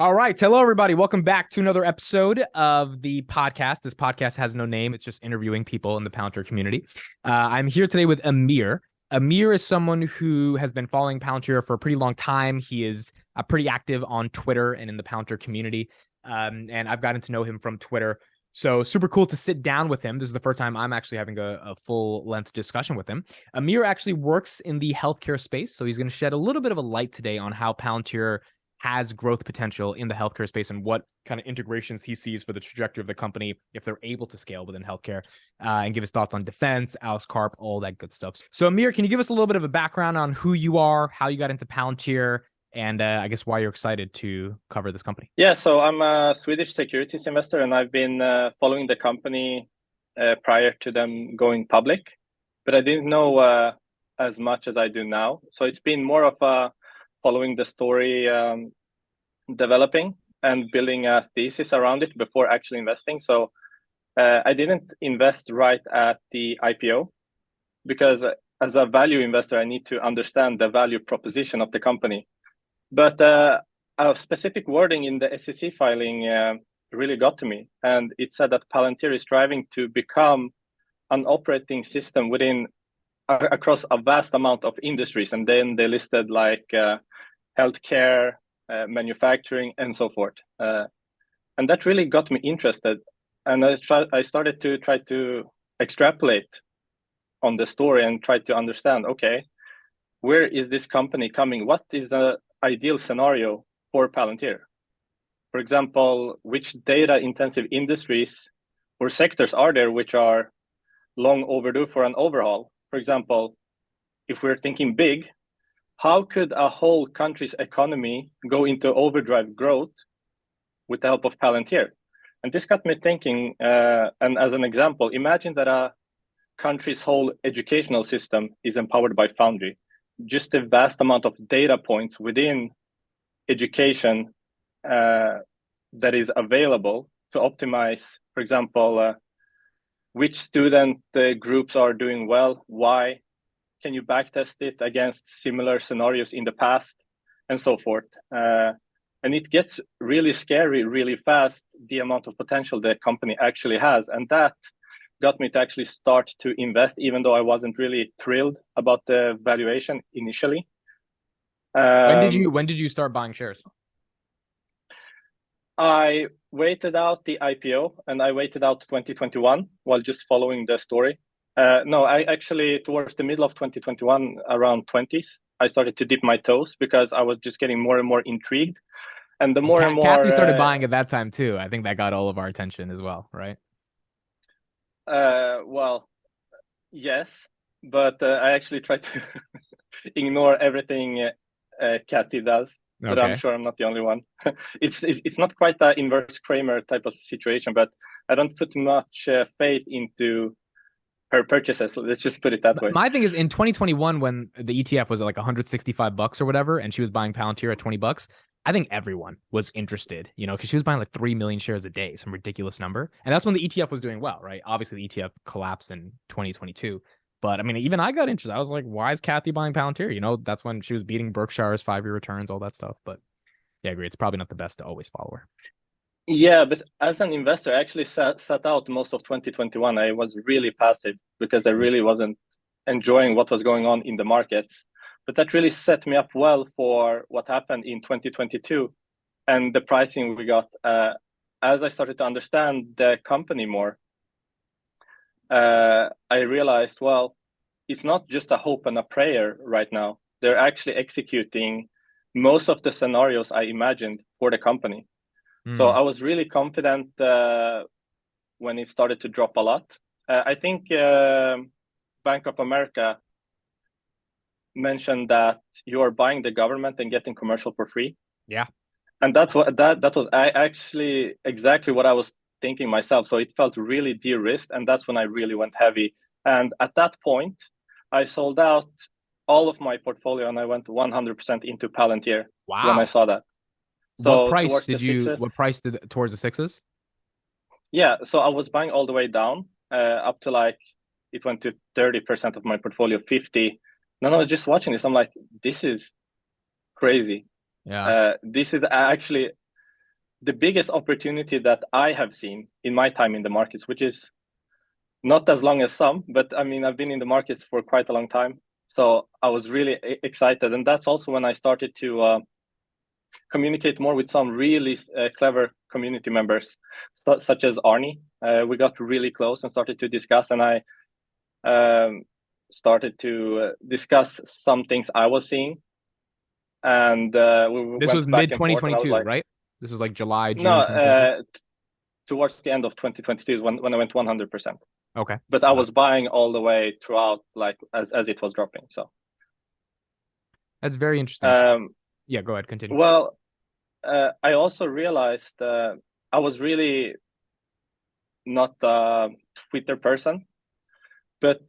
All right. Hello, everybody. Welcome back to another episode of the podcast. This podcast has no name. It's just interviewing people in the Palantir community. I'm here today with Amir. Amir is someone who has been following Palantir for a pretty long time. He is pretty active on Twitter and in the Palantir community. And I've gotten to know him from Twitter. So super cool to sit down with him. This is the first time I'm actually having a full-length discussion with him. Amir actually works in the healthcare space. So he's going to shed a little bit of a light today on how Palantir has growth potential in the healthcare space and what kind of integrations he sees for the trajectory of the company if they're able to scale within healthcare, and give his thoughts on defense, Alex Karp, all that good stuff. So Amir, can you give us a little bit of a background on who you are, how you got into Palantir, and I guess why you're excited to cover this company? Yeah, so I'm a Swedish securities investor, and I've been following the company prior to them going public, but I didn't know as much as I do now. So it's been more of a following the story, developing and building a thesis around it before actually investing. So I didn't invest right at the IPO because as a value investor, I need to understand the value proposition of the company. But a specific wording in the SEC filing really got to me. And it said that Palantir is striving to become an operating system across a vast amount of industries. And then they listed like healthcare, manufacturing, and so forth. And that really got me interested. And I started to try to extrapolate on the story and try to understand, okay, where is this company coming? What is the ideal scenario for Palantir? For example, which data-intensive industries or sectors are there which are long overdue for an overhaul? For example, if we're thinking big, how could a whole country's economy go into overdrive growth with the help of Palantir? And this got me thinking, and as an example, imagine that a country's whole educational system is empowered by Foundry. Just the vast amount of data points within education that is available to optimize, for example, which student groups are doing well, why, can you backtest it against similar scenarios in the past, and so forth. And it gets really scary really fast, the amount of potential the company actually has. And that got me to actually start to invest, even though I wasn't really thrilled about the valuation initially. When did you start buying shares? I waited out the IPO and I waited out 2021 while just following the story. No, I actually, towards the middle of 2021, around 20s, I started to dip my toes because I was just getting more and more intrigued. And the more and more... Kathy started buying at that time too. I think that got all of our attention as well, right? Well, yes, but I actually try to ignore everything Kathy does. But I'm sure I'm not the only one. It's not quite an inverse Kramer type of situation, but I don't put much faith into her purchases. Let's just put it that way. My thing is, in 2021, when the ETF was at like $165 or whatever, and she was buying Palantir at $20, I think everyone was interested, because she was buying like 3 million shares a day, some ridiculous number. And that's when the ETF was doing well, right? Obviously, the ETF collapsed in 2022. But I mean, even I got interested. I was like, why is Kathy buying Palantir? That's when she was beating Berkshire's 5-year returns, all that stuff. But yeah, I agree. It's probably not the best to always follow her. Yeah, but as an investor, I actually sat out most of 2021. I was really passive because I really wasn't enjoying what was going on in the markets. But that really set me up well for what happened in 2022 and the pricing we got. As I started to understand the company more, I realized, well, it's not just a hope and a prayer right now. They're actually executing most of the scenarios I imagined for the company. So I was really confident when it started to drop a lot. I think Bank of America mentioned that you are buying the government and getting commercial for free. Yeah. And that was actually exactly what I was thinking myself. So it felt really de-risked, and that's when I really went heavy. And at that point, I sold out all of my portfolio and I went 100% into Palantir. Wow. When I saw that. So what price did towards the sixes? Yeah, so I was buying all the way down up to like, it went to 30% of my portfolio, 50. And I was just watching this. I'm like, this is crazy. Yeah. This is actually the biggest opportunity that I have seen in my time in the markets, which is not as long as some, but I mean, I've been in the markets for quite a long time. So I was really excited. And that's also when I started to communicate more with some really clever community members, such as Arnie. We got really close and started to discuss, and I started to discuss some things I was seeing. And we This went was back mid and forth, and I was 2022, like, right? This was like July, June no, 2022. Towards the end of 2022 is when I went 100%. Okay. But I was buying all the way throughout, like as it was dropping. So That's very interesting. So, yeah, go ahead, continue. well, I also realized I was really not a Twitter person, but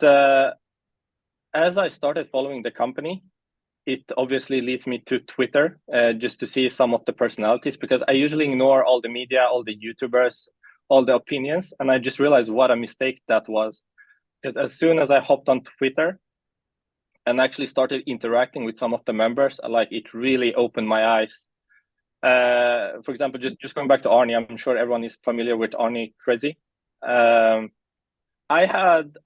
as I started following the company, it obviously leads me to Twitter just to see some of the personalities, because I usually ignore all the media, all the YouTubers, all the opinions, and I just realized what a mistake that was. Because as soon as I hopped on Twitter and actually started interacting with some of the members, like it really opened my eyes. For example, just going back to Arnie, I'm sure everyone is familiar with Arnie Crazy. I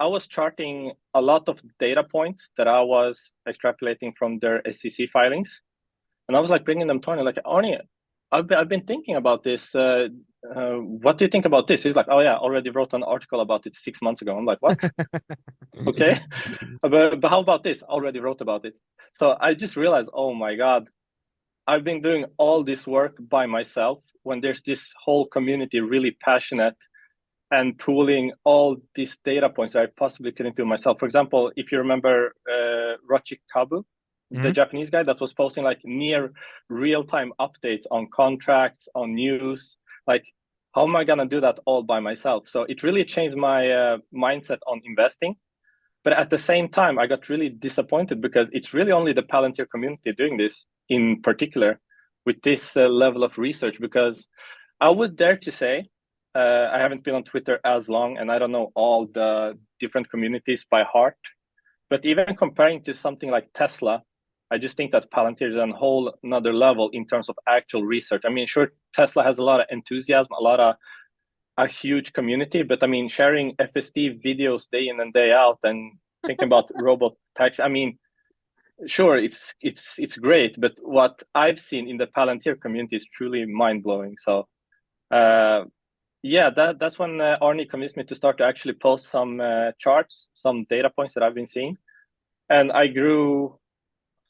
was charting a lot of data points that I was extrapolating from their SEC filings, and I was like bringing them to Arnie, like, Arnie, I've been thinking about this. What do you think about this? He's like, oh yeah, already wrote an article about it 6 months ago. I'm like, what? Okay, but how about this? Already wrote about it. So I just realized, oh my God, I've been doing all this work by myself when there's this whole community really passionate and pooling all these data points that I possibly couldn't do myself. For example, if you remember Rochi Kabu, the Japanese guy that was posting like near real-time updates on contracts, on news, like how am I gonna do that all by myself? So it really changed my mindset on investing. But at the same time, I got really disappointed because it's really only the Palantir community doing this in particular with this level of research. Because I would dare to say, I haven't been on Twitter as long, and I don't know all the different communities by heart. But even comparing to something like Tesla, I just think that Palantir is on a whole another level in terms of actual research. I mean, sure, Tesla has a lot of enthusiasm, a huge community, but I mean, sharing FSD videos day in and day out and thinking about robot taxi. I mean, sure, it's great, but what I've seen in the Palantir community is truly mind blowing. So, yeah, that's when Arnie convinced me to start to actually post some charts, some data points that I've been seeing, and I grew.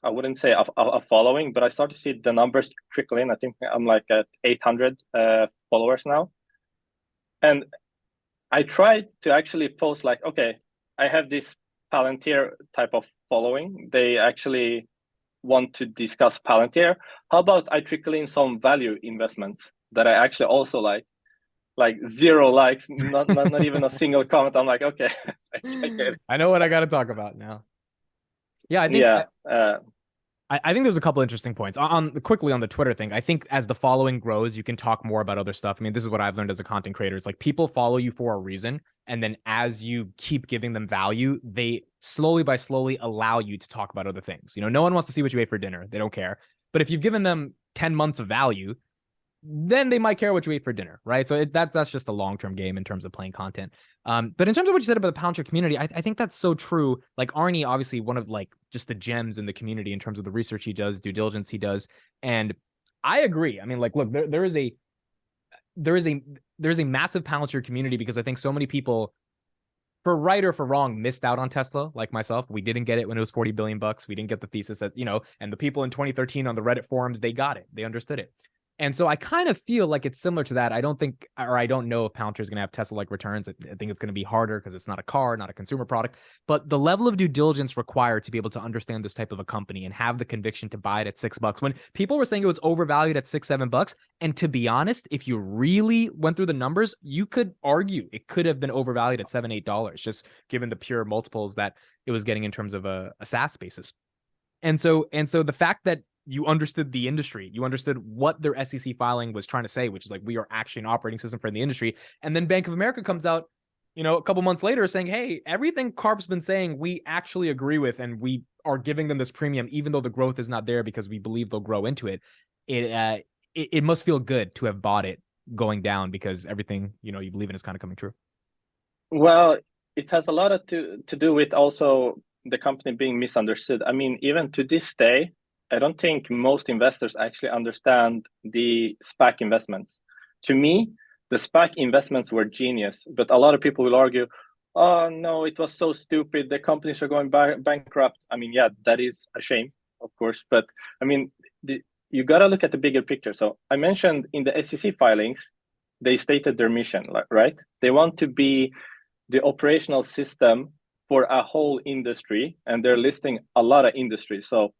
I wouldn't say a following, but I started to see the numbers trickle in. I think I'm like at 800 followers now. And I tried to actually post like, okay, I have this Palantir type of following. They actually want to discuss Palantir. How about I trickle in some value investments that I actually also like? Like 0 likes, not even a single comment. I'm like, okay, I get it. I know what I got to talk about now. Yeah, I think Yeah. I think there's a couple interesting points quickly on the Twitter thing. I think as the following grows, you can talk more about other stuff. I mean, this is what I've learned as a content creator. It's like people follow you for a reason, and then as you keep giving them value, they slowly allow you to talk about other things. You know, no one wants to see what you ate for dinner. They don't care. But if you've given them 10 months of value, then they might care what you ate for dinner, right? So that's just a long-term game in terms of playing content. But in terms of what you said about the Palantir community, I think that's so true. Like Arnie, obviously one of like just the gems in the community in terms of the research he does, due diligence he does, and I agree. I mean, like, look, there is a massive Palantir community because I think so many people, for right or for wrong, missed out on Tesla, like myself. We didn't get it when it was 40 billion bucks. We didn't get the thesis that, you know, and the people in 2013 on the Reddit forums, they got it. They understood it. And so I kind of feel like it's similar to that. I don't know if Palantir is going to have Tesla-like returns. I think it's going to be harder because it's not a car, not a consumer product. But the level of due diligence required to be able to understand this type of a company and have the conviction to buy it at $6, when people were saying it was overvalued at $6-7, and to be honest, if you really went through the numbers, you could argue it could have been overvalued at $7-8, just given the pure multiples that it was getting in terms of a SaaS basis. And so the fact that you understood the industry, you understood what their SEC filing was trying to say, which is like, we are actually an operating system for the industry. And then Bank of America comes out, you know, a couple months later saying, hey, everything Carp's been saying, we actually agree with, and we are giving them this premium, even though the growth is not there because we believe they'll grow into it. it must feel good to have bought it going down because everything, you believe in is kind of coming true. Well, it has a lot to do with also the company being misunderstood. I mean, even to this day, I don't think most investors actually understand the SPAC investments. To me, the SPAC investments were genius, but a lot of people will argue, oh no, it was so stupid. The companies are going bankrupt. I mean, yeah, that is a shame, of course. But I mean, you got to look at the bigger picture. So I mentioned in the SEC filings, they stated their mission, right? They want to be the operational system for a whole industry, and they're listing a lot of industries. So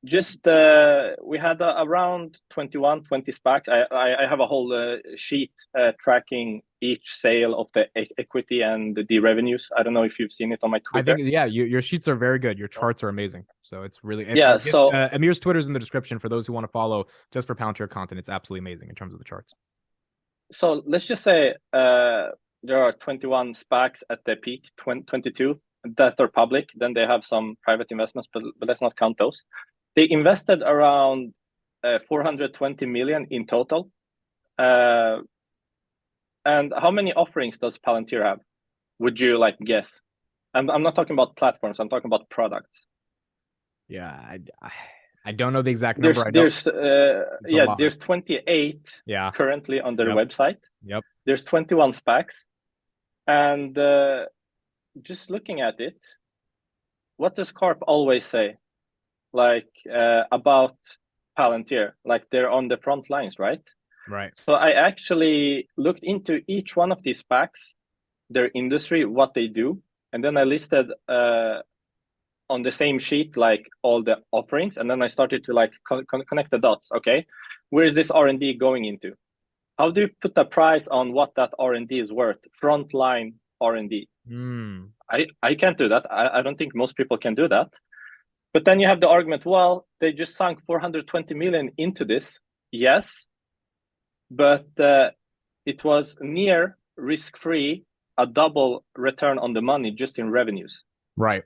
just we had around 20 SPACs. I have a whole sheet tracking each sale of the equity and the revenues. I don't know if you've seen it on my Twitter. I think, yeah, your sheets are very good. Your charts are amazing. So it's really, so Amir's Twitter's in the description for those who want to follow just for Palantir content. It's absolutely amazing in terms of the charts. So let's just say there are 21 SPACs at the peak, 22 that are public. Then they have some private investments, but let's not count those. They invested around 420 million in total. And how many offerings does Palantir have? Would you guess? I'm not talking about platforms. I'm talking about products. Yeah, I don't know the exact number. There's 28 currently on their website. Yep. There's 21 SPACs. And just looking at it, what does Carp always say? About Palantir, they're on the front lines, right? Right. So I actually looked into each one of these SPACs, their industry, what they do, and then I listed on the same sheet all the offerings, and then I started to connect the dots. Okay, where is this R&D going into? How do you put a price on what that R&D is worth? Frontline R&D. I can't do that. I don't think most people can do that. But then you have the argument, well, they just sunk 420 million into this. Yes, but it was near risk-free, a double return on the money just in revenues. Right.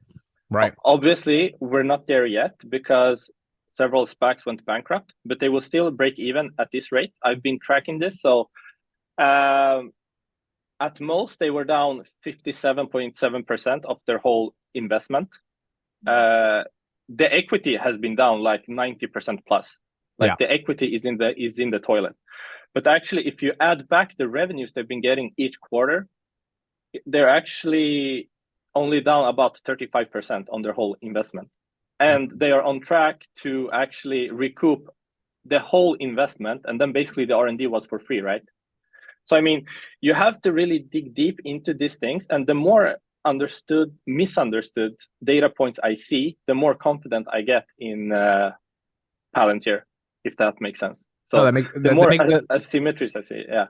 Obviously, we're not there yet because several SPACs went bankrupt, but they will still break even at this rate. I've been tracking this. So at most, they were down 57.7% of their whole investment. The equity has been down 90% plus. The equity is in the toilet. But actually, if you add back the revenues they've been getting each quarter, they're actually only down about 35% on their whole investment. And they are on track to actually recoup the whole investment. And then basically the R&D was for free, right? So, I mean, you have to really dig deep into these things. And the more misunderstood data points I see, the more confident I get in Palantir, if that makes sense. So the more asymmetries I see, yeah.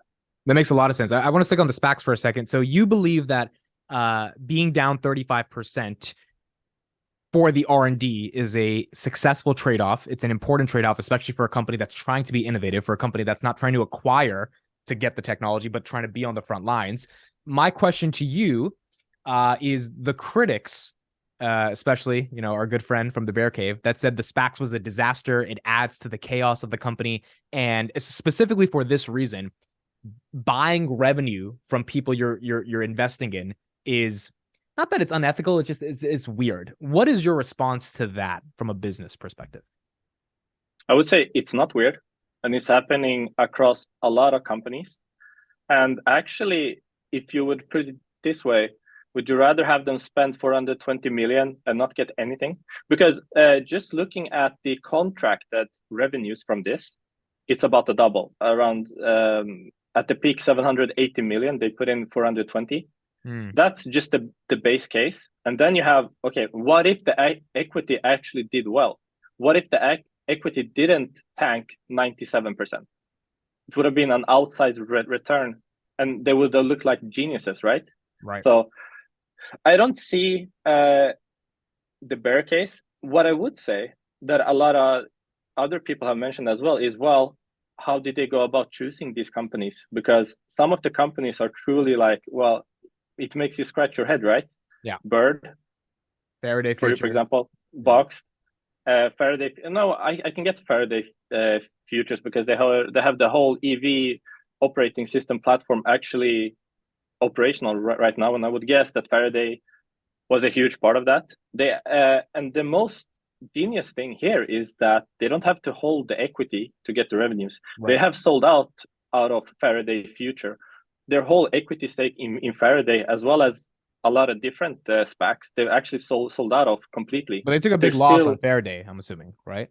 That makes a lot of sense. I want to stick on the SPACs for a second. So you believe that being down 35% for the R&D is a successful trade-off. It's an important trade-off, especially for a company that's trying to be innovative, for a company that's not trying to acquire to get the technology, but trying to be on the front lines. My question to you is the critics, especially, our good friend from the Bear Cave, that said the SPACs was a disaster. It adds to the chaos of the company. And specifically for this reason, buying revenue from people you're investing in is not that it's unethical. It's just it's weird. What is your response to that from a business perspective? I would say it's not weird, and it's happening across a lot of companies. And actually, if you would put it this way, would you rather have them spend 420 million and not get anything? Because just looking at the contracted revenues from this, it's about a double. Around at the peak 780 million, they put in 420. That's just the base case. And then you have, okay, what if the equity actually did well? What if the equity didn't tank 97%? It would have been an outsized return, and they would have looked like geniuses, right? Right. So I don't see the bear case. What I would say that a lot of other people have mentioned as well is, well, how did they go about choosing these companies? Because some of the companies are truly well, it makes you scratch your head, right? Yeah. Bird, Faraday Future, for example, Box, Faraday. No, I can get Faraday futures, because they have the whole EV operating system platform actually operational right now, and I would guess that Faraday was a huge part of that. And the most genius thing here is that they don't have to hold the equity to get the revenues. Right. They have sold out of Faraday future. Their whole equity stake in Faraday, as well as a lot of different SPACs, they've actually sold out of completely. But they took a big loss on Faraday, I'm assuming, right?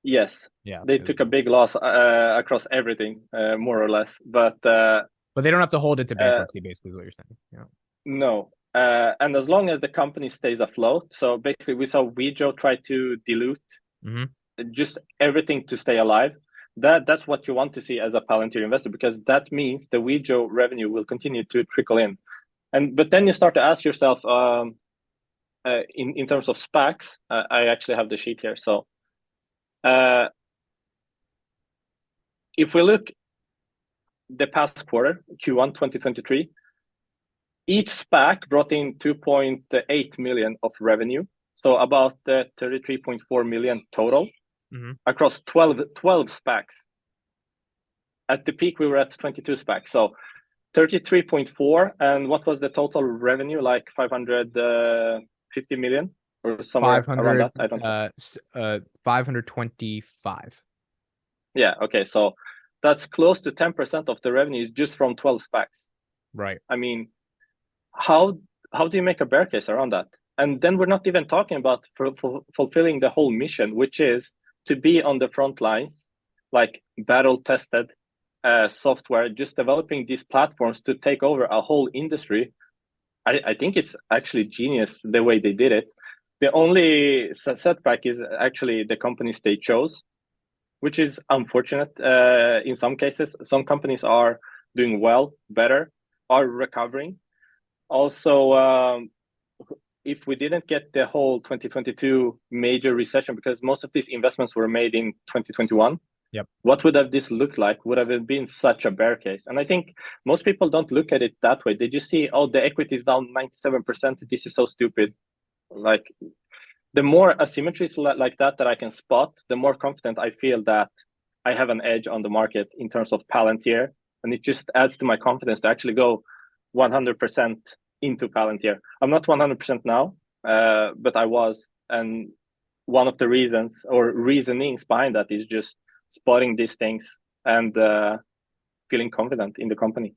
Yes. Yeah. They took a big loss across everything, more or less. But they don't have to hold it to bankruptcy, basically, is what you're saying. Yeah. No. And as long as the company stays afloat, so basically we saw Wejo try to dilute just everything to stay alive. That's what you want to see as a Palantir investor, because that means the Wejo revenue will continue to trickle in. But then you start to ask yourself, in terms of SPACs, I actually have the sheet here. So if we look the past quarter, Q1 2023, each SPAC brought in 2.8 million of revenue, so about 33.4 million total across 12 SPACs. At the peak, we were at 22 SPACs, so 33.4. And what was the total revenue? Like 550 million or somewhere around that. I don't know. 525. Yeah. Okay. So that's close to 10% of the revenue just from 12 SPACs. Right. I mean, how do you make a bear case around that? And then we're not even talking about fulfilling the whole mission, which is to be on the front lines, like battle tested software, just developing these platforms to take over a whole industry. I think it's actually genius the way they did it. The only setback is actually the companies they chose, which is unfortunate in some cases. Some companies are doing well, better, are recovering. Also, if we didn't get the whole 2022 major recession, because most of these investments were made in 2021, what would have this looked like? Would have it been such a bear case? And I think most people don't look at it that way. They just see, oh, the equity is down 97%. This is so stupid. Like, the more asymmetries like that I can spot, the more confident I feel that I have an edge on the market in terms of Palantir. And it just adds to my confidence to actually go 100% into Palantir. I'm not 100% now, but I was. And one of the reasons or reasonings behind that is just spotting these things and feeling confident in the company.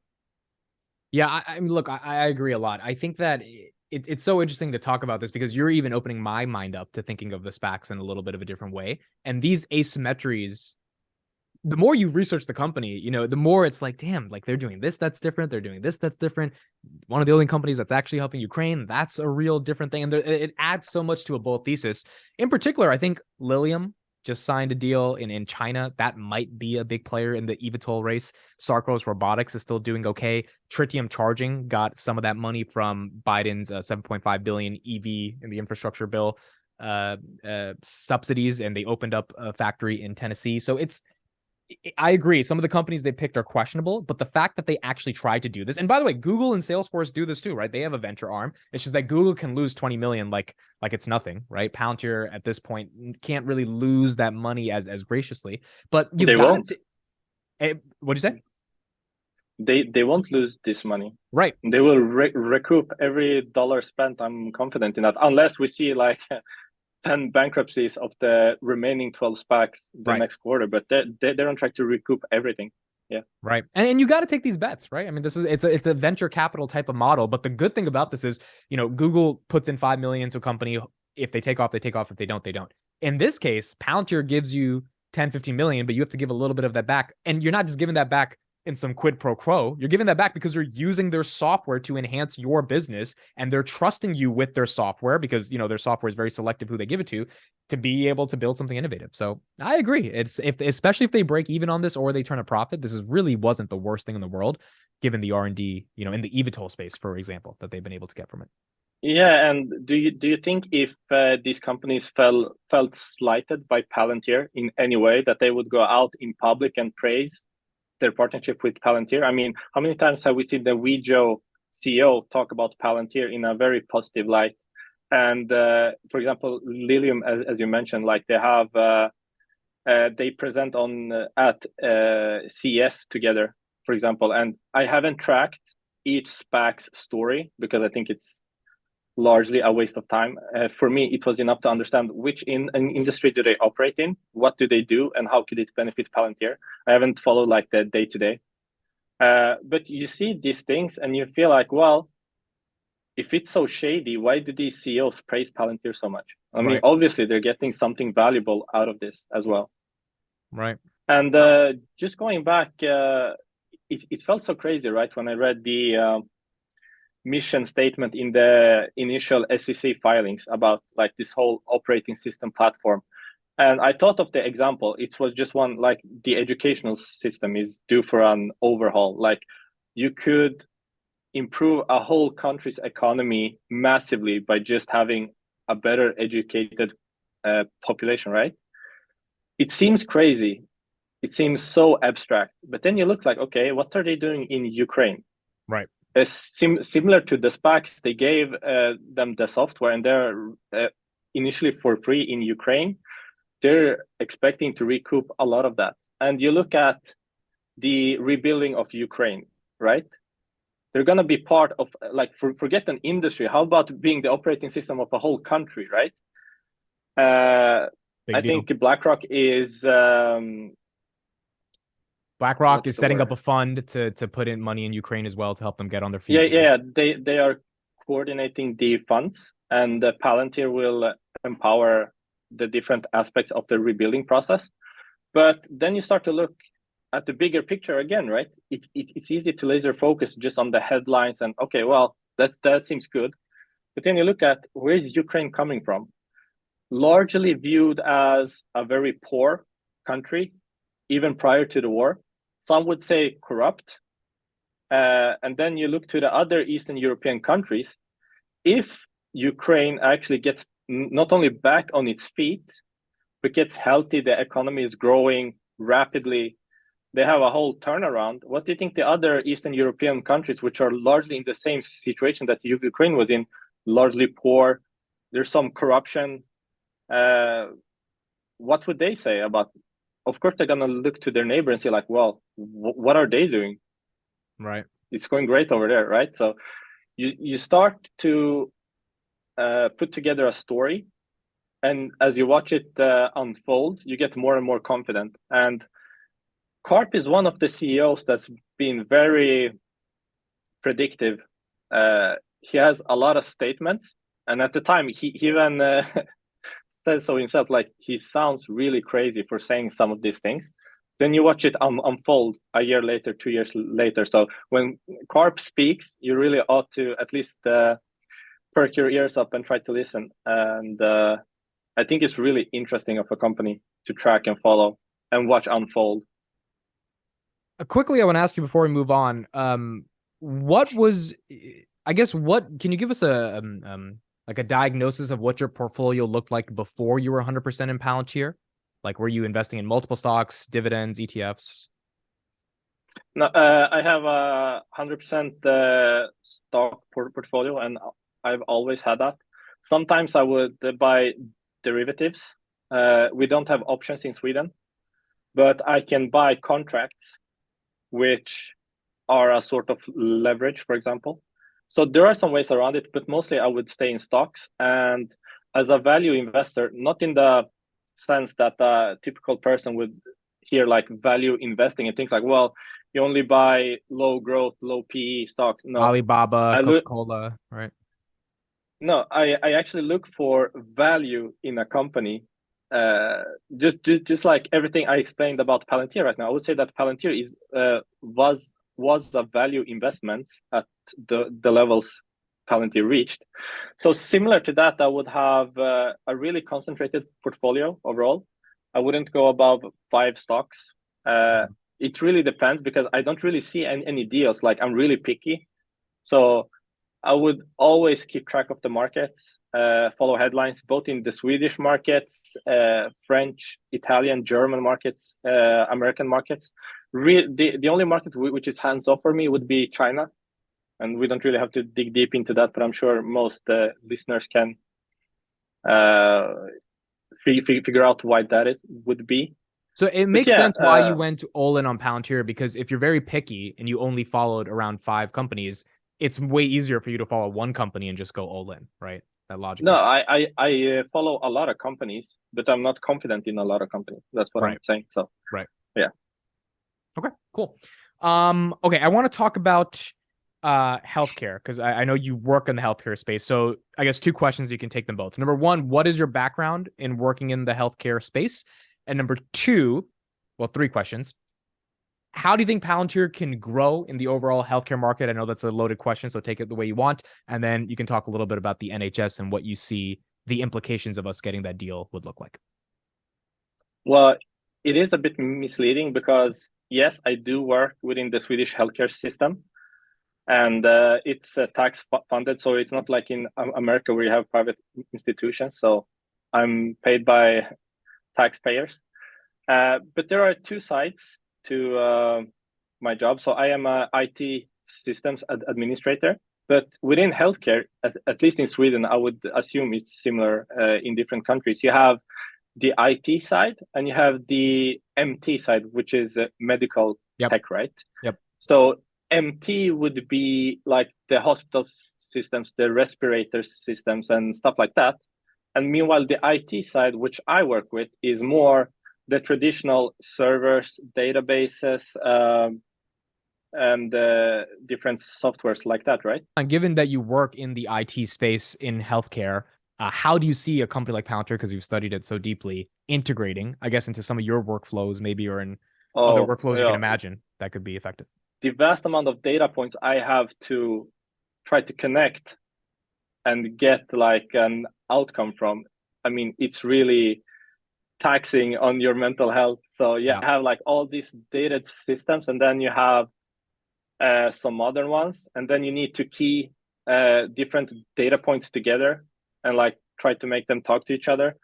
Yeah, I mean, look, I agree a lot. I think that it's so interesting to talk about this because you're even opening my mind up to thinking of the SPACs in a little bit of a different way. And these asymmetries, the more you research the company, the more it's like, damn, like they're doing this, that's different. They're doing this, that's different. One of the only companies that's actually helping Ukraine, that's a real different thing. And it adds so much to a bull thesis. In particular, I think Lilium just signed a deal in China. That might be a big player in the eVTOL race. Sarcos Robotics is still doing okay. Tritium Charging got some of that money from Biden's $7.5 billion EV in the infrastructure bill subsidies, and they opened up a factory in Tennessee. So I agree. Some of the companies they picked are questionable, but the fact that they actually tried to do this, and by the way, Google and Salesforce do this too, right? They have a venture arm. It's just that Google can lose 20 million like it's nothing, right? Palantir at this point can't really lose that money as graciously, but you've got to. What'd you say? They won't lose this money, right? They will recoup every dollar spent. I'm confident in that, unless we see like 10 bankruptcies of the remaining 12 SPACs next quarter, but they're on track to recoup everything. Yeah. Right. And you got to take these bets, right? I mean, it's a venture capital type of model, but the good thing about this is, Google puts in 5 million into a company. If they take off, they take off. If they don't, they don't. In this case, Palantir gives you 10, 15 million, but you have to give a little bit of that back. And you're not just giving that back in some quid pro quo. You're giving that back because you're using their software to enhance your business, and they're trusting you with their software because, their software is very selective who they give it to be able to build something innovative. So I agree. Especially if they break even on this or they turn a profit, this really wasn't the worst thing in the world, given the R&D, in the eVTOL space, for example, that they've been able to get from it. Yeah, and do you think if these companies felt slighted by Palantir in any way, that they would go out in public and praise their partnership with Palantir? I mean, how many times have we seen the Wejo CEO talk about Palantir in a very positive light? And for example, Lilium, as you mentioned, like they have they present on at CES together, for example. And I haven't tracked each SPAC's story because I think it's largely a waste of time. For me, it was enough to understand which in an industry do they operate in, what do they do, and how could it benefit Palantir. I haven't followed like the day-to-day. But you see these things and you feel like, well, if it's so shady, why do these CEOs praise Palantir so much? I mean, obviously they're getting something valuable out of this as well. Right. And just going back, it felt so crazy, right? When I read the mission statement in the initial SEC filings about like this whole operating system platform. And I thought of the example. It was just one, like the educational system is due for an overhaul. Like you could improve a whole country's economy massively by just having a better educated population, right? It seems crazy. It seems so abstract. But then you look like, okay, what are they doing in Ukraine? Right. Similar to the SPACs, they gave them the software and they're initially for free in Ukraine. They're expecting to recoup a lot of that. And you look at the rebuilding of Ukraine, right? They're going to be part of, like, forget an industry. How about being the operating system of a whole country, right? I think BlackRock is... BlackRock is setting up a fund to put in money in Ukraine as well to help them get on their feet. Yeah. They are coordinating the funds, and Palantir will empower the different aspects of the rebuilding process. But then you start to look at the bigger picture again, right? It's easy to laser focus just on the headlines and okay, well, that seems good. But then you look at where is Ukraine coming from? Largely viewed as a very poor country, even prior to the war. Some would say corrupt. And then you look to the other Eastern European countries. If Ukraine actually gets not only back on its feet, but gets healthy, the economy is growing rapidly, they have a whole turnaround. What do you think the other Eastern European countries, which are largely in the same situation that Ukraine was in, largely poor, there's some corruption, what would they say about? Of course, they're going to look to their neighbor and say like, well, what are they doing? Right. It's going great over there, right? So you start to put together a story, and as you watch it unfold, you get more and more confident. And Karp is one of the CEOs that's been very predictive. He has a lot of statements, and at the time, he even says so himself, like he sounds really crazy for saying some of these things. Then you watch it unfold a year later, 2 years later. So when Karp speaks, you really ought to at least perk your ears up and try to listen. And I think it's really interesting of a company to track and follow and watch unfold. Quickly, I want to ask you before we move on. What was, I guess, can you give us a like a diagnosis of what your portfolio looked like before you were 100% in Palantir? Like, were you investing in multiple stocks, dividends, ETFs? No, I have a 100% stock portfolio, and I've always had that. Sometimes I would buy derivatives. We don't have options in Sweden, but I can buy contracts, which are a sort of leverage, for example. So there are some ways around it, but mostly I would stay in stocks. And as a value investor, not in the sense that a typical person would hear like value investing and think like, well, you only buy low growth, low PE stocks. No, Alibaba, Coca-Cola, right? No, I actually look for value in a company. Just like everything I explained about Palantir right now, I would say that Palantir is was a value investment at the levels Palantir reached. So similar to that, I would have a really concentrated portfolio overall. I wouldn't go above 5 stocks. It really depends because I don't really see any deals. Like I'm really picky. So I would always keep track of the markets, follow headlines, both in the Swedish markets, French, Italian, German markets, American markets. The only market which is hands off for me would be China. And we don't really have to dig deep into that, but I'm sure most listeners can figure out why that would be. So it But makes yeah, sense why you went all in on Palantir, because if you're very picky and you only followed around 5 companies, it's way easier for you to follow one company and just go all in, right? That logic. no, I follow a lot of companies, but I'm not confident in a lot of companies. That's what I'm saying. So Right. yeah. Okay, cool. Okay, I want to talk about healthcare, because I know you work in the healthcare space. So I guess 2 questions, you can take them both. Number 1, what is your background in working in the healthcare space? And number 2, well, 3 questions. How do you think Palantir can grow in the overall healthcare market? I know that's a loaded question, so take it the way you want. And then you can talk a little bit about the NHS and what you see the implications of us getting that deal would look like. Well, it is a bit misleading because yes, I do work within the Swedish healthcare system, and it's tax funded. So it's not like in America where you have private institutions. So I'm paid by taxpayers. But there are 2 sides to my job. So I am a IT systems administrator, but within healthcare, at least in Sweden, I would assume it's similar in different countries. You have the IT side and you have the MT side, which is medical tech, right? Yep. So MT would be like the hospital systems, the respirator systems and stuff like that. And meanwhile, the IT side, which I work with, is more the traditional servers, databases, and different softwares like that, right? And given that you work in the IT space in healthcare, how do you see a company like Palantir, because you've studied it so deeply, integrating, I guess, into some of your workflows, maybe, or in other workflows you can imagine that could be effective? The vast amount of data points I have to try to connect and get like an outcome from, I mean, it's really taxing on your mental health. So you have like all these data systems, and then you have some modern ones, and then you need to key different data points together and like try to make them talk to each other.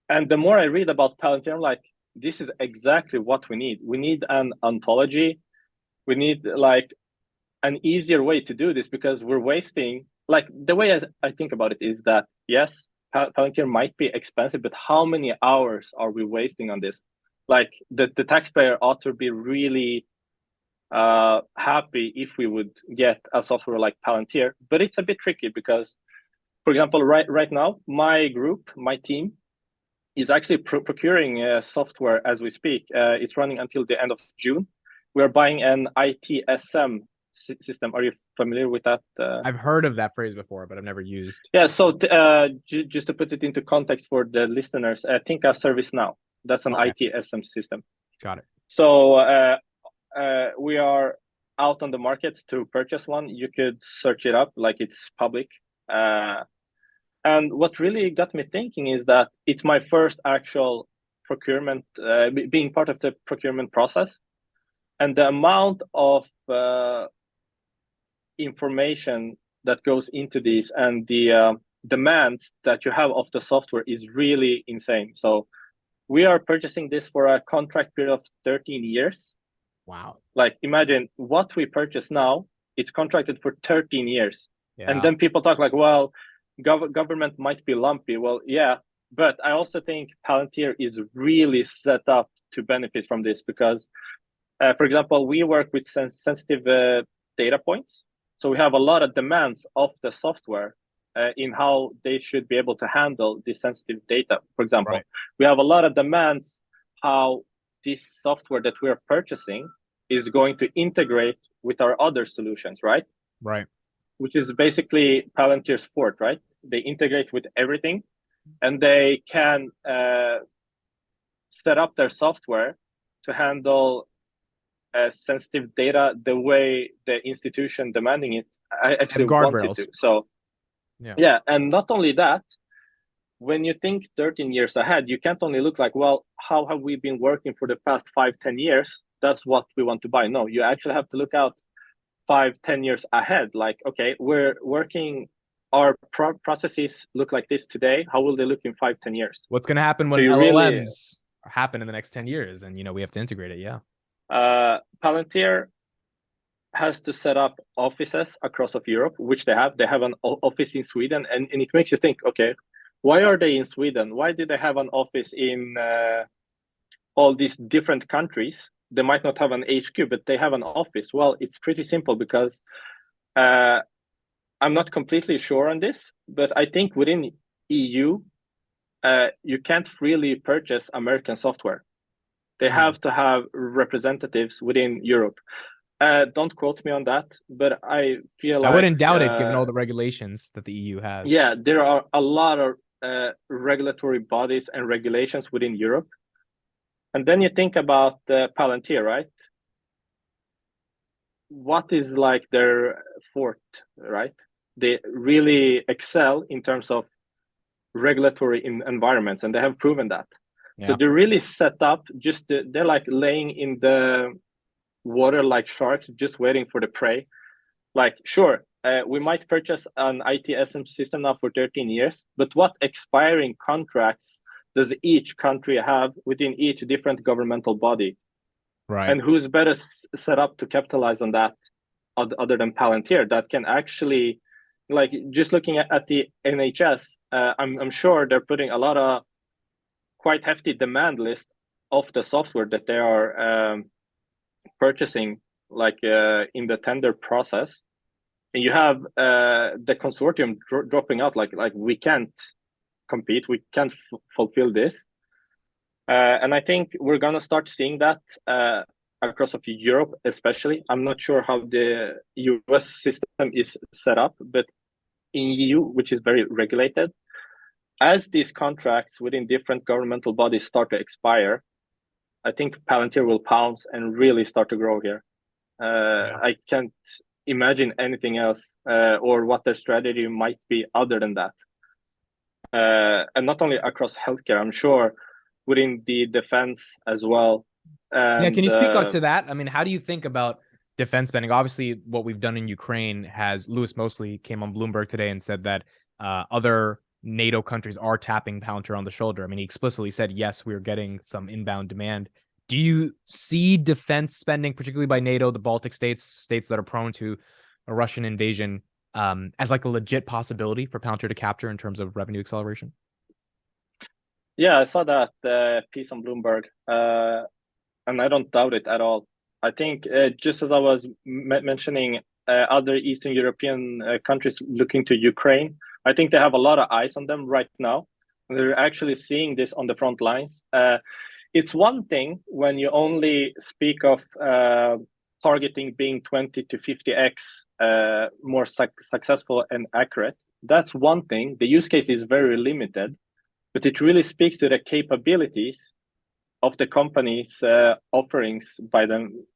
And the more I read about Palantir, I'm like, this is exactly what we need. We need an ontology. We need like an easier way to do this, because we're wasting, like the way I think about it is that, yes, Palantir might be expensive, but how many hours are we wasting on this? Like the taxpayer ought to be really happy if we would get a software like Palantir, but it's a bit tricky because, for example, right now, my group, my team, is actually procuring software as we speak. It's running until the end of June. We're buying an ITSM system. Are you familiar with that? I've heard of that phrase before, but I've never used. Yeah, so just to put it into context for the listeners, think of ServiceNow. That's an ITSM system. Got it. So we are out on the market to purchase one. You could search it up, like it's public. And what really got me thinking is that it's my first actual procurement, being part of the procurement process. And the amount of information that goes into these and the demands that you have of the software is really insane. So we are purchasing this for a contract period of 13 years. Wow. Like imagine what we purchase now, it's contracted for 13 years. Yeah. And then people talk like, well, government might be lumpy. Well, yeah, but I also think Palantir is really set up to benefit from this because, for example, we work with sensitive data points. So we have a lot of demands of the software in how they should be able to handle this sensitive data. For example, we have a lot of demands how this software that we are purchasing is going to integrate with our other solutions, right? Right. Which is basically Palantir's fort, right? They integrate with everything, and they can set up their software to handle sensitive data the way the institution demanding it actually wants it to. So, yeah, and not only that, when you think 13 years ahead, you can't only look like, well, how have we been working for the past 5-10 years? That's what we want to buy. No, you actually have to look out 5-10 years ahead. Like, okay, we're working, our processes look like this today. How will they look in 5-10 years? What's going to happen when LLMs happen in the next 10 years? And, we have to integrate it. Yeah. Palantir has to set up offices across of Europe, which they have. They have an office in Sweden, and it makes you think, okay, why are they in Sweden? Why did they have an office in all these different countries, they might not have an HQ, but they have an office. Well, it's pretty simple because I'm not completely sure on this, but I think within EU, you can't freely purchase American software. They have to have representatives within Europe. Don't quote me on that, but I feel like I wouldn't doubt it given all the regulations that the EU has. Yeah, there are a lot of regulatory bodies and regulations within Europe. And then you think about Palantir, right? What is like their fort, right? They really excel in terms of regulatory environments, and they have proven that. Yeah. So they're really set up they're like laying in the water like sharks, just waiting for the prey. Like, sure, we might purchase an ITSM system now for 13 years, but what expiring contracts does each country have within each different governmental body? Right. And who's better set up to capitalize on that other than Palantir that can actually, like, just looking at the NHS, I'm sure they're putting a lot of quite hefty demand list of the software that they are purchasing, like in the tender process. And you have the consortium dropping out, like we can't compete, we can't fulfill this. And I think we're gonna start seeing that across of Europe, especially. I'm not sure how the US system is set up, but in EU, which is very regulated, as these contracts within different governmental bodies start to expire, I think Palantir will pounce and really start to grow here. I can't imagine anything else or what their strategy might be other than that. And not only across healthcare, I'm sure within the defense as well. And, can you speak out to that? I mean, how do you think about defense spending? Obviously, what we've done in Ukraine has Lewis Mosley came on Bloomberg today and said that other NATO countries are tapping Palantir on the shoulder. I mean, he explicitly said, yes, we're getting some inbound demand. Do you see defense spending, particularly by NATO, the Baltic states that are prone to a Russian invasion, as like a legit possibility for Palantir to capture in terms of revenue acceleration? Yeah, I saw that piece on Bloomberg, and I don't doubt it at all. I think just as I was mentioning other Eastern European countries looking to Ukraine, I think they have a lot of eyes on them right now. They're actually seeing this on the front lines. It's one thing when you only speak of targeting being 20 to 50x more successful and accurate. That's one thing. The use case is very limited, but it really speaks to the capabilities of the company's offerings by them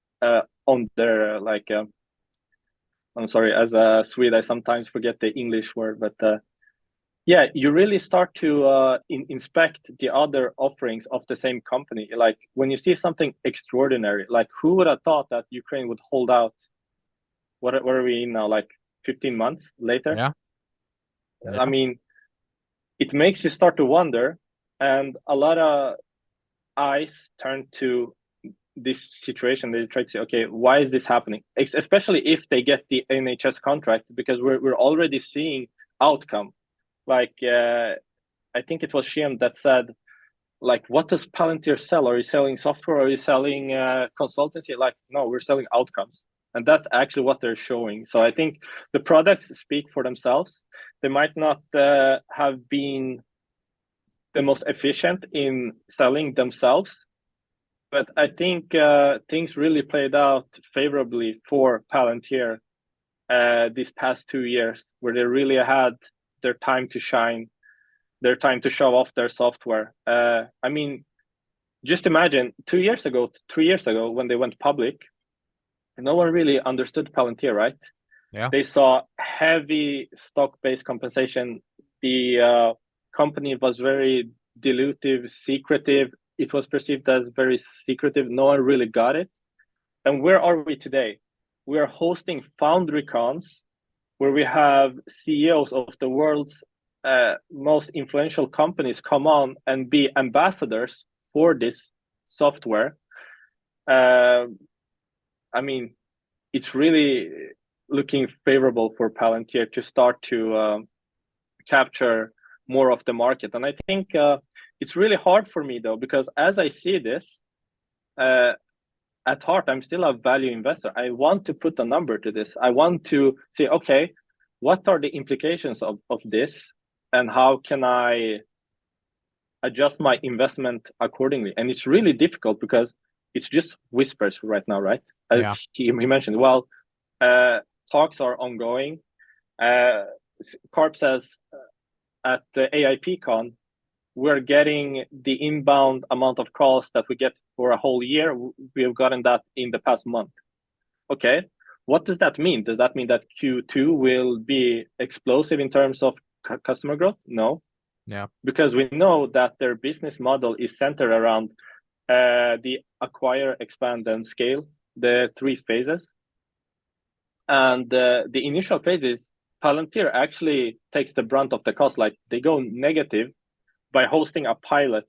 on their, like, I'm sorry, as a Swede, I sometimes forget the English word, but yeah, you really start to inspect the other offerings of the same company. Like when you see something extraordinary, like who would have thought that Ukraine would hold out? What are we in now? Like 15 months later? Yeah. I mean, it makes you start to wonder, and a lot of eyes turn to this situation. They try to say, okay, why is this happening? Especially if they get the NHS contract, because we're already seeing outcome. Like I think it was Shim that said, like, what does Palantir sell? Are you selling software? Are you selling consultancy? Like, no, we're selling outcomes. And that's actually what they're showing. So I think the products speak for themselves. They might not have been the most efficient in selling themselves, but I think things really played out favorably for Palantir these past 2 years, where they really had their time to shine, their time to show off their software. I mean, just imagine 3 years ago, when they went public, no one really understood Palantir, right? Yeah. They saw heavy stock-based compensation. The company was very dilutive, secretive. It was perceived as very secretive. No one really got it. And where are we today? We are hosting Foundry Cons, where we have CEOs of the world's most influential companies come on and be ambassadors for this software. I mean, it's really looking favorable for Palantir to start to capture more of the market. And I think it's really hard for me, though, because as I see this, at heart, I'm still a value investor. I want to put a number to this. I want to say, okay, what are the implications of this, and how can I adjust my investment accordingly? And it's really difficult because it's just whispers right now, right? As he mentioned, well, talks are ongoing. Carp says at the AIPCon, we're getting the inbound amount of calls that we get for a whole year. We've gotten that in the past month. Okay, what does that mean? Does that mean that Q2 will be explosive in terms of customer growth? No. Yeah. Because we know that their business model is centered around the acquire, expand, and scale, the 3 phases. And the initial phases, Palantir actually takes the brunt of the cost. Like, they go negative by hosting a pilot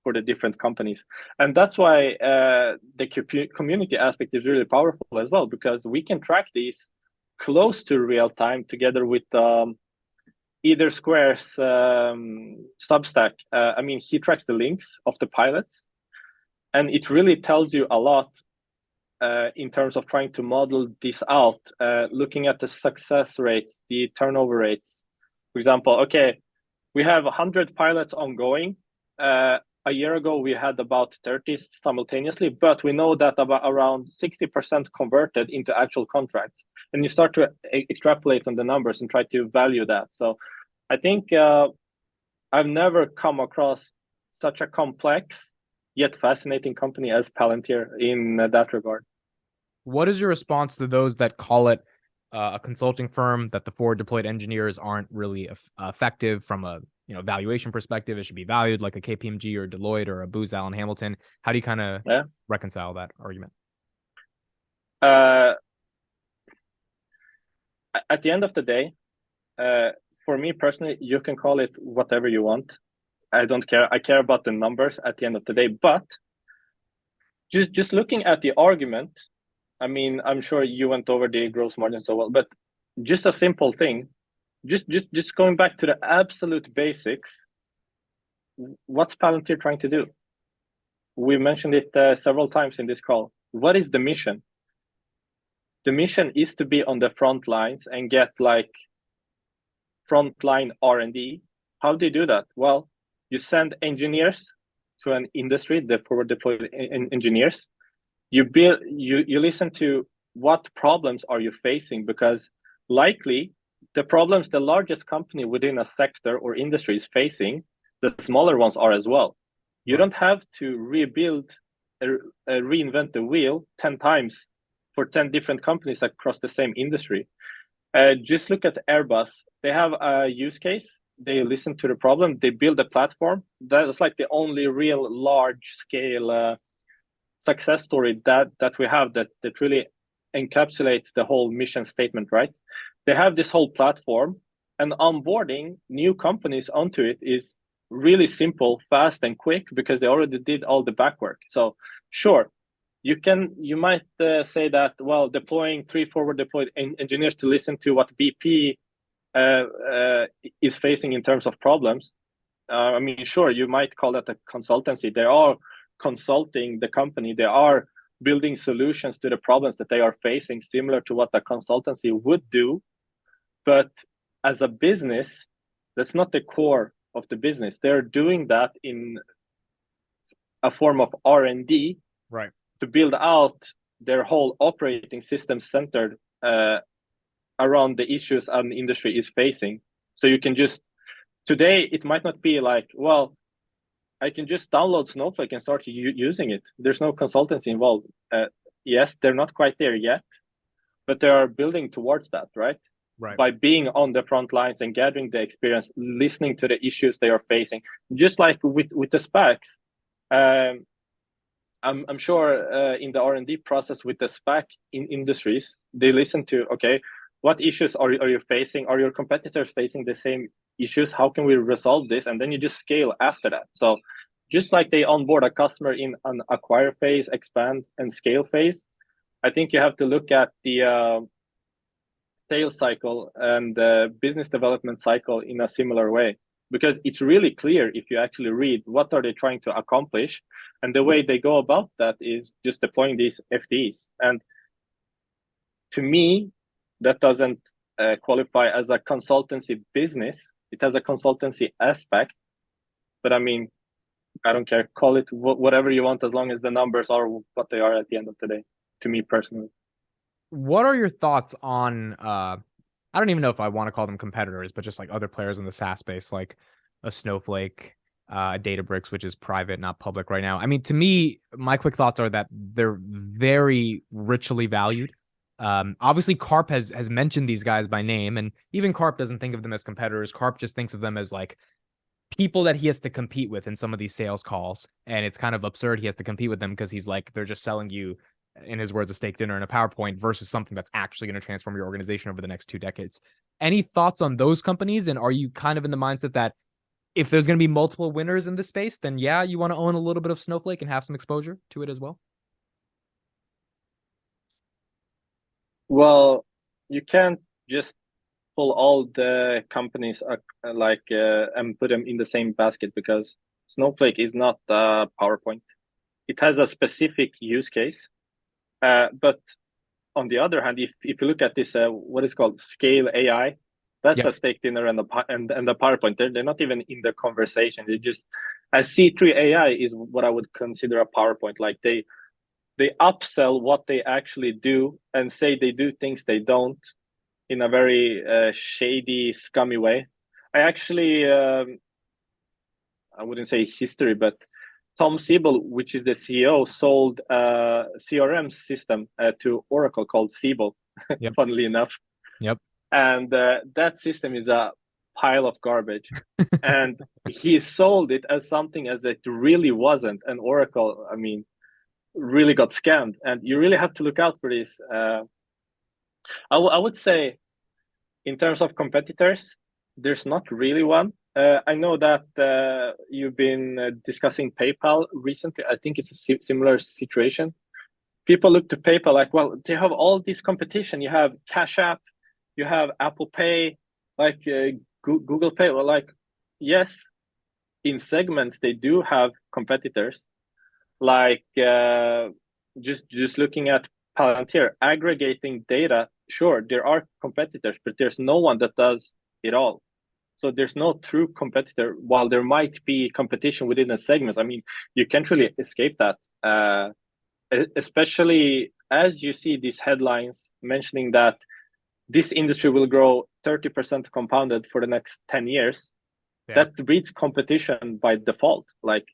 for the different companies. And that's why the community aspect is really powerful as well, because we can track these close to real time together with either Square's Substack. I mean, he tracks the links of the pilots, and it really tells you a lot in terms of trying to model this out, looking at the success rates, the turnover rates. For example, okay, we have 100 pilots ongoing. A year ago, we had about 30 simultaneously, but we know that about around 60% converted into actual contracts. And you start to extrapolate on the numbers and try to value that. So I think I've never come across such a complex yet fascinating company as Palantir in that regard. What is your response to those that call it a consulting firm, that the forward deployed engineers aren't really effective from a valuation perspective? It should be valued like a KPMG or Deloitte or a Booz Allen Hamilton. How do you kind of reconcile that argument? At the end of the day, for me personally, you can call it whatever you want. I don't care. I care about the numbers at the end of the day. But just looking at the argument, I mean, I'm sure you went over the gross margin so well, but just a simple thing, just going back to the absolute basics, what's Palantir trying to do? We mentioned it several times in this call. What is the mission? The mission is to be on the front lines and get like frontline R&D. How do you do that? Well, you send engineers to an industry, the forward deployed engineers. You listen to what problems are you facing, because likely the problems the largest company within a sector or industry is facing, the smaller ones are as well. You don't have to reinvent the wheel 10 times for 10 different companies across the same industry. Just look at Airbus. They have a use case. They listen to the problem. They build a platform. That's like the only real large scale success story that we have that really encapsulates the whole mission statement, right? They have this whole platform, and onboarding new companies onto it is really simple, fast, and quick because they already did all the back work. So sure, you might say that, well, deploying 3 forward deployed engineers to listen to what BP is facing in terms of problems. I mean, sure, you might call that a consultancy. They are consulting the company. They are building solutions to the problems that they are facing, similar to what a consultancy would do. But as a business, that's not the core of the business. They're doing that in a form of R&D, right, to build out their whole operating system centered around the issues an industry is facing. So you can just, today, it might not be like, well, I can just download Snowflake and start using it. There's no consultancy involved. Yes, they're not quite there yet, but they are building towards that, right? Right. By being on the front lines and gathering the experience, listening to the issues they are facing. Just like with the SPAC, I'm sure in the R&D process with the SPAC in industries, they listen to, okay, what issues are you facing? Are your competitors facing the same issues? How can we resolve this? And then you just scale after that. So just like they onboard a customer in an acquire phase, expand, and scale phase, I think you have to look at the sales cycle and the business development cycle in a similar way. because it's really clear if you actually read what are they trying to accomplish, and the way they go about that is just deploying these FTEs. And to me, that doesn't qualify as a consultancy business. It has a consultancy aspect, but I mean, I don't care. Call it whatever you want, as long as the numbers are what they are at the end of the day, to me personally. What are your thoughts on I don't even know if I want to call them competitors, but just like other players in the SaaS space, like a Snowflake, a Databricks, which is private, not public right now. I mean, to me, my quick thoughts are that they're very richly valued. Obviously, Karp has mentioned these guys by name, and even Karp doesn't think of them as competitors. Karp just thinks of them as like people that he has to compete with in some of these sales calls, and it's kind of absurd he has to compete with them because he's like, they're just selling you, in his words, a steak dinner and a PowerPoint versus something that's actually going to transform your organization over the next 2 decades. Any thoughts on those companies? And are you kind of in the mindset that if there's going to be multiple winners in this space, then yeah, you want to own a little bit of Snowflake and have some exposure to it as well? Well, you can't just pull all the companies and put them in the same basket, because Snowflake is not PowerPoint. It has a specific use case. But on the other hand, if you look at this, what is called Scale AI, that's Yep. a steak dinner and the PowerPoint. They're not even in the conversation. They just, as C3 AI is what I would consider a PowerPoint. Like they upsell what they actually do and say they do things they don't, in a very shady, scummy way. I actually, I wouldn't say history, but Tom Siebel, which is the CEO, sold a CRM system to Oracle called Siebel, Yep. funnily enough. Yep. And that system is a pile of garbage. And he sold it as something as it really wasn't. And Oracle, I mean, really got scammed. And you really have to look out for this. I would say, in terms of competitors, there's not really one. I know that you've been discussing PayPal recently. I think it's a similar situation. People look to PayPal like, well, they have all this competition. You have Cash App, you have Apple Pay, like Google Pay. Well, like, yes, in segments they do have competitors. Like just looking at Palantir aggregating data. Sure, there are competitors, but there's no one that does it all. So there's no true competitor. While there might be competition within a segment, I mean, you can't really escape that. Especially as you see these headlines mentioning that this industry will grow 30% compounded for the next 10 years. Yeah. That breeds competition by default. Like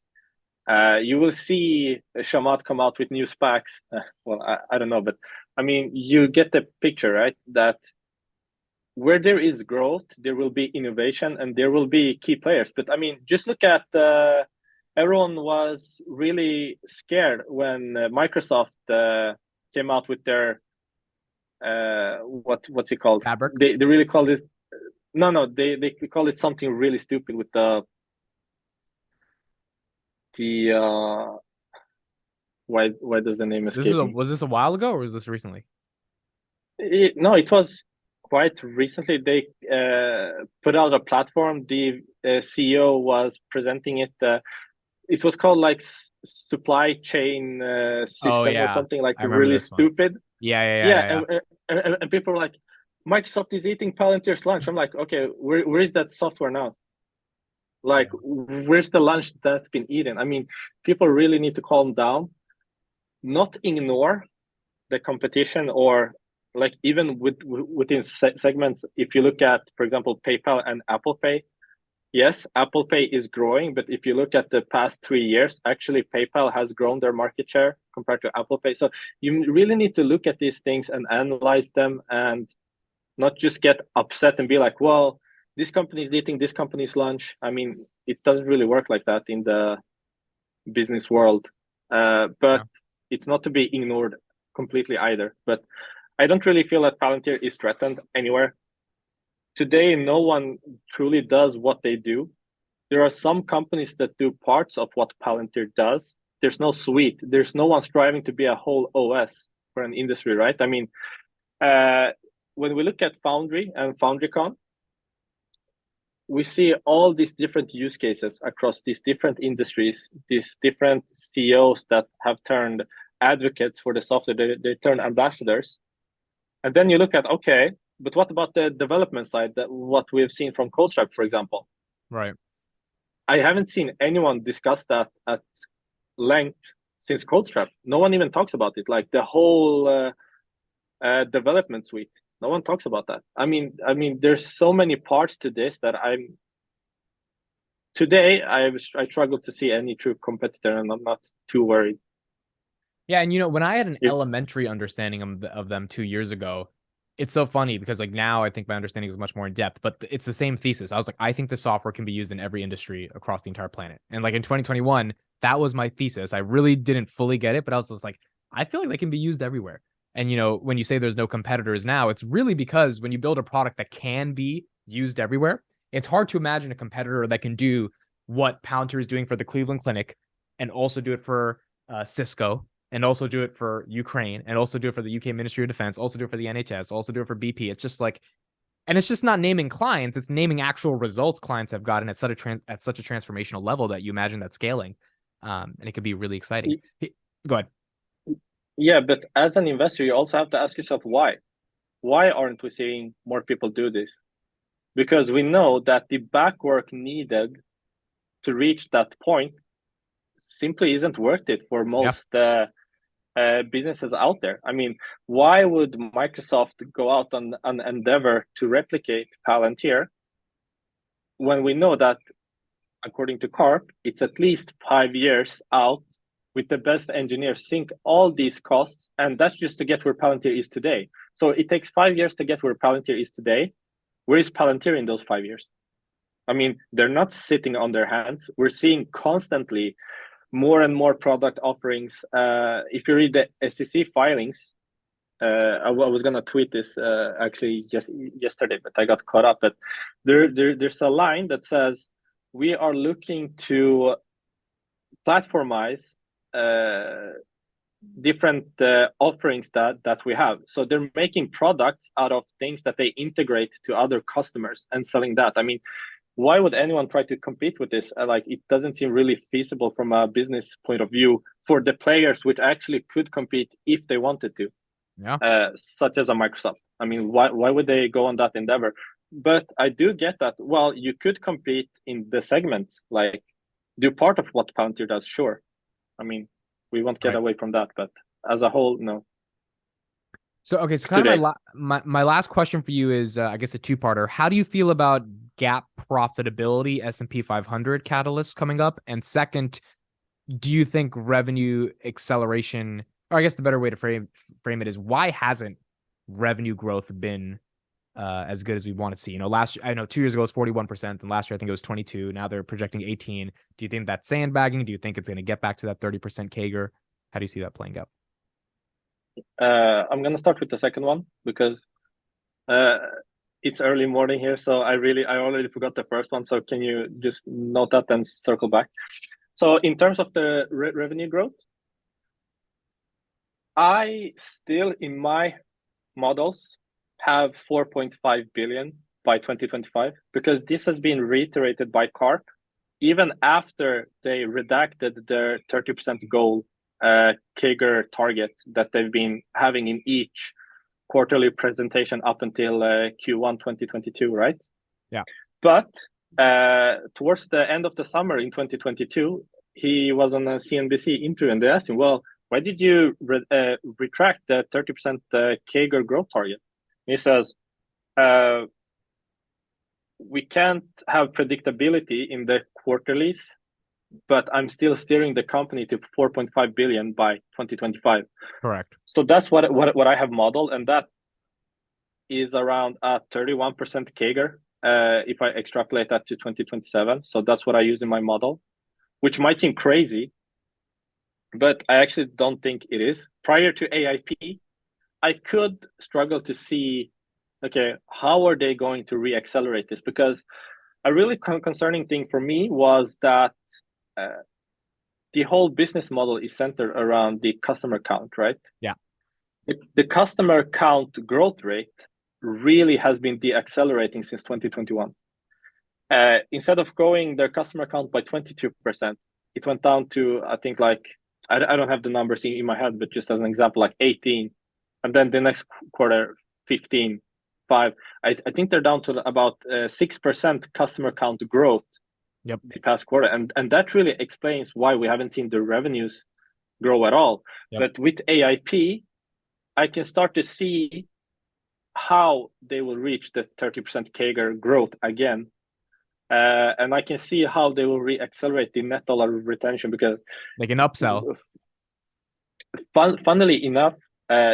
you will see Shamat come out with new SPACs. Well, I don't know, but I mean, you get the picture, right? That where there is growth, there will be innovation and there will be key players. But I mean, just look at everyone was really scared when Microsoft came out with their what's it called? Fabric. They really called it they call it something really stupid with the why does the name escape me? Was this a while ago or was this recently? No, it was quite recently. They put out a platform. The CEO was presenting it. It was called like supply chain Oh system or yeah, something, like I remember really this one. stupid. Yeah, yeah, yeah, Yeah, yeah, and people were like, Microsoft is eating Palantir's lunch. I'm like, okay, where is that software now? Like, where's the lunch that's been eaten? I mean, people really need to calm down, not ignore the competition, or like even within segments. If you look at, for example, PayPal and Apple Pay, yes, Apple Pay is growing, but if you look at the past 3 years, actually PayPal has grown their market share compared to Apple Pay. So you really need to look at these things and analyze them, and not just get upset and be like, well, this company is eating this company's lunch. I mean, it doesn't really work like that in the business world. But yeah. it's not to be ignored completely either. But I don't really feel that Palantir is threatened anywhere. Today, no one truly does what they do. There are some companies that do parts of what Palantir does. There's no suite. There's no one striving to be a whole OS for an industry, right? I mean, when we look at Foundry and FoundryCon, we see all these different use cases across these different industries, these different CEOs that have turned advocates for the software, they turn ambassadors. And then you look at, okay, but what about the development side, that what we've seen from CodeStripe, for example? Right. I haven't seen anyone discuss that at length since CodeStripe. No one even talks about it, like the whole development suite. No one talks about that. I mean, there's so many parts to this that today I struggle to see any true competitor, and I'm not too worried. Yeah, and when I had an elementary understanding of them 2 years ago, it's so funny because like now I think my understanding is much more in depth, but it's the same thesis. I was like, I think the software can be used in every industry across the entire planet. And like in 2021, that was my thesis. I really didn't fully get it, but I was just like, I feel like they can be used everywhere. And when you say there's no competitors now, it's really because when you build a product that can be used everywhere, it's hard to imagine a competitor that can do what Palantir is doing for the Cleveland Clinic and also do it for Cisco, and also do it for Ukraine, and also do it for the UK Ministry of Defense, also do it for the NHS, also do it for BP. It's just like, and it's just not naming clients, it's naming actual results clients have gotten at such a transformational level that you imagine that scaling. And it could be really exciting. Go ahead. Yeah, but as an investor, you also have to ask yourself why. Why aren't we seeing more people do this? Because we know that the back work needed to reach that point simply isn't worth it for most businesses out there. I mean, why would Microsoft go out on an endeavor to replicate Palantir when we know that, according to CARP, it's at least 5 years out with the best engineers, sink all these costs, and that's just to get where Palantir is today. So it takes 5 years to get where Palantir is today. Where is Palantir in those 5 years? I mean, they're not sitting on their hands. We're seeing constantly more and more product offerings. If you read the SEC filings, I was gonna tweet this actually just yesterday, but I got caught up. But there's a line that says we are looking to platformize different offerings that we have. So they're making products out of things that they integrate to other customers and selling that. I mean, why would anyone try to compete with this? Like, it doesn't seem really feasible from a business point of view for the players which actually could compete if they wanted to. Yeah. Such as a Microsoft. I mean, why would they go on that endeavor? But I do get that. Well, you could compete in the segments, like do part of what Palantir does, sure. I mean, we won't get away from that, but as a whole, no. So, okay, so kind of my last question for you is, I guess, a two-parter. How do you feel about GAAP profitability, S&P 500 catalysts coming up? And second, do you think revenue acceleration, or I guess the better way to frame it is, why hasn't revenue growth been as good as we want to see? I know 2 years ago it was 41%, and last year I think it was 22. Now they're projecting 18. Do you think that's sandbagging? Do you think it's going to get back to that 30% CAGR? How do you see that playing out? I'm going to start with the second one because it's early morning here, so I already forgot the first one. So can you just note that and circle back? So in terms of the revenue growth, I still, in my models, have 4.5 billion by 2025, because this has been reiterated by CARP even after they redacted their 30% goal CAGR target that they've been having in each quarterly presentation up until Q1 2022, right? Yeah. But towards the end of the summer in 2022, he was on a CNBC interview and they asked him, well, why did you retract the 30% CAGR growth target? He says, we can't have predictability in the quarterlies, but I'm still steering the company to 4.5 billion by 2025. Correct. So that's what I have modeled, and that is around a 31% CAGR if I extrapolate that to 2027. So that's what I use in my model, which might seem crazy, but I actually don't think it is. Prior to AIP, I could struggle to see, okay, how are they going to re-accelerate this? Because a really concerning thing for me was that the whole business model is centered around the customer count, right? Yeah. The customer count growth rate really has been de-accelerating since 2021. Instead of growing their customer count by 22%, it went down to, I think, like, I don't have the numbers in my head, but just as an example, like 18. And then the next quarter, 15, 5. I think they're down to about 6% customer count growth the past quarter. And that really explains why we haven't seen the revenues grow at all. But with AIP, I can start to see how they will reach the 30% CAGR growth again. And I can see how they will re-accelerate the net dollar retention, because they can upsell. Funnily enough,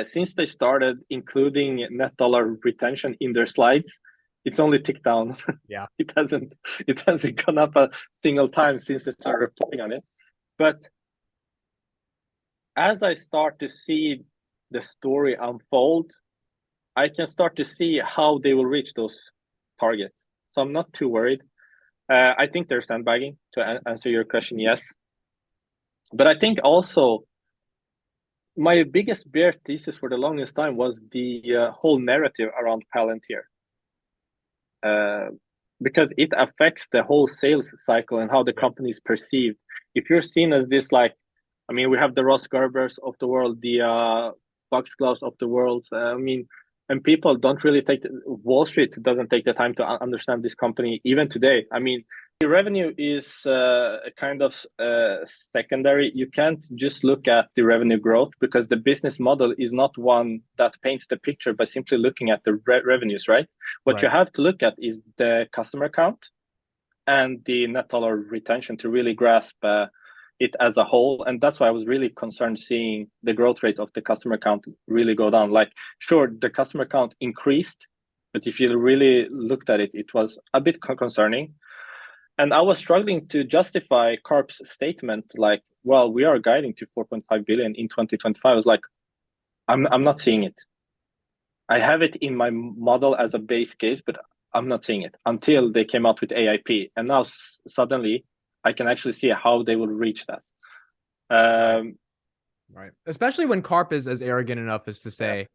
since they started including net dollar retention in their slides, it's only ticked down. Yeah, it hasn't gone up a single time since they started reporting on it. But as I start to see the story unfold, I can start to see how they will reach those targets. So I'm not too worried. I think they're sandbagging, to answer your question, yes. But I think also my biggest bear thesis for the longest time was the whole narrative around Palantir. Because it affects the whole sales cycle and how the company is perceived. If you're seen as this, like, I mean, we have the Ross Gerbers of the world, the Foxgloves of the world. And people don't really Wall Street doesn't take the time to understand this company even today. I mean, the revenue is kind of secondary. You can't just look at the revenue growth, because the business model is not one that paints the picture by simply looking at the revenues, right? What you have to look at is the customer count and the net dollar retention to really grasp it as a whole. And that's why I was really concerned seeing the growth rate of the customer count really go down. Like, sure, the customer count increased, but if you really looked at it, it was a bit concerning. And I was struggling to justify Carp's statement, like, well, we are guiding to 4.5 billion in 2025. I was like, I'm not seeing it. I have it in my model as a base case, but I'm not seeing it until they came out with AIP. And now suddenly I can actually see how they will reach that. Right. Especially when Carp is as arrogant enough as to say,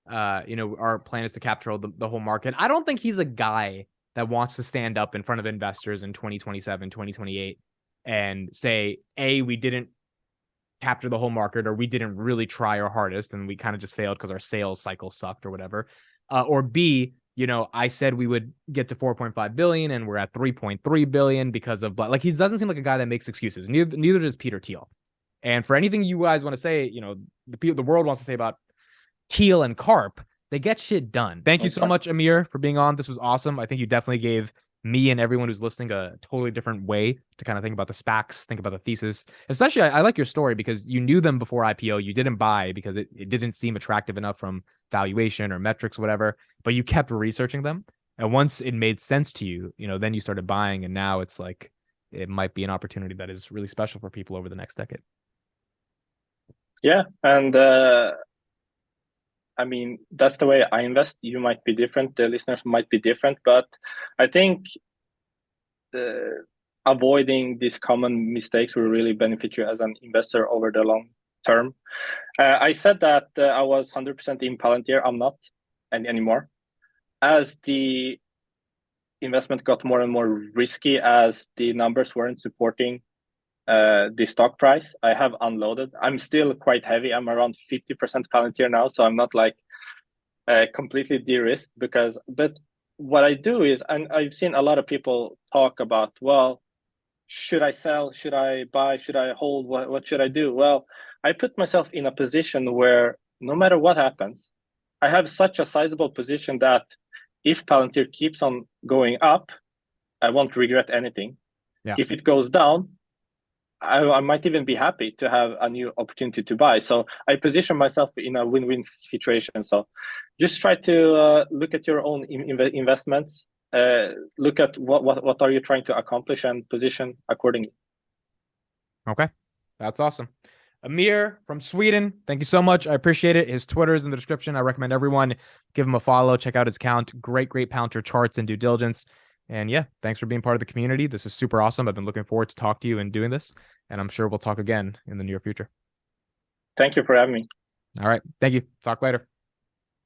our plan is to capture the whole market. I don't think he's a guy that wants to stand up in front of investors in 2027, 2028 and say, A, we didn't capture the whole market, or we didn't really try our hardest and we kind of just failed because our sales cycle sucked or whatever. Or B, I said we would get to 4.5 billion and we're at 3.3 billion because of, like, he doesn't seem like a guy that makes excuses. Neither does Peter Thiel. And for anything you guys want to say, the world wants to say about Thiel and Carp, they get shit done. Thank you so much, Amir, for being on. This was awesome. I think you definitely gave me and everyone who's listening a totally different way to kind of think about the SPACs, think about the thesis. Especially, I like your story because you knew them before IPO. You didn't buy because it didn't seem attractive enough from valuation or metrics, whatever, but you kept researching them. And once it made sense to you, then you started buying. And now it's like, it might be an opportunity that is really special for people over the next decade. Yeah. And I mean, that's the way I invest. You might be different. The listeners might be different. But I think avoiding these common mistakes will really benefit you as an investor over the long term. I said that I was 100% in Palantir. I'm not anymore. As the investment got more and more risky, as the numbers weren't supporting the stock price, I have unloaded. I'm still quite heavy. I'm around 50% Palantir now, so I'm not like completely de-risked. But what I do is, and I've seen a lot of people talk about, well, should I sell? Should I buy? Should I hold? What should I do? Well, I put myself in a position where no matter what happens, I have such a sizable position that if Palantir keeps on going up, I won't regret anything. Yeah. If it goes down, I might even be happy to have a new opportunity to buy. So I position myself in a win-win situation. So just try to look at your own investments. Look at what are you trying to accomplish and position accordingly. Okay, that's awesome. Amir from Sweden, thank you so much. I appreciate it. His Twitter is in the description. I recommend everyone give him a follow. Check out his account. Great Palantir charts and due diligence. And yeah, thanks for being part of the community. This is super awesome. I've been looking forward to talk to you and doing this. And I'm sure we'll talk again in the near future. Thank you for having me. All right. Thank you. Talk later.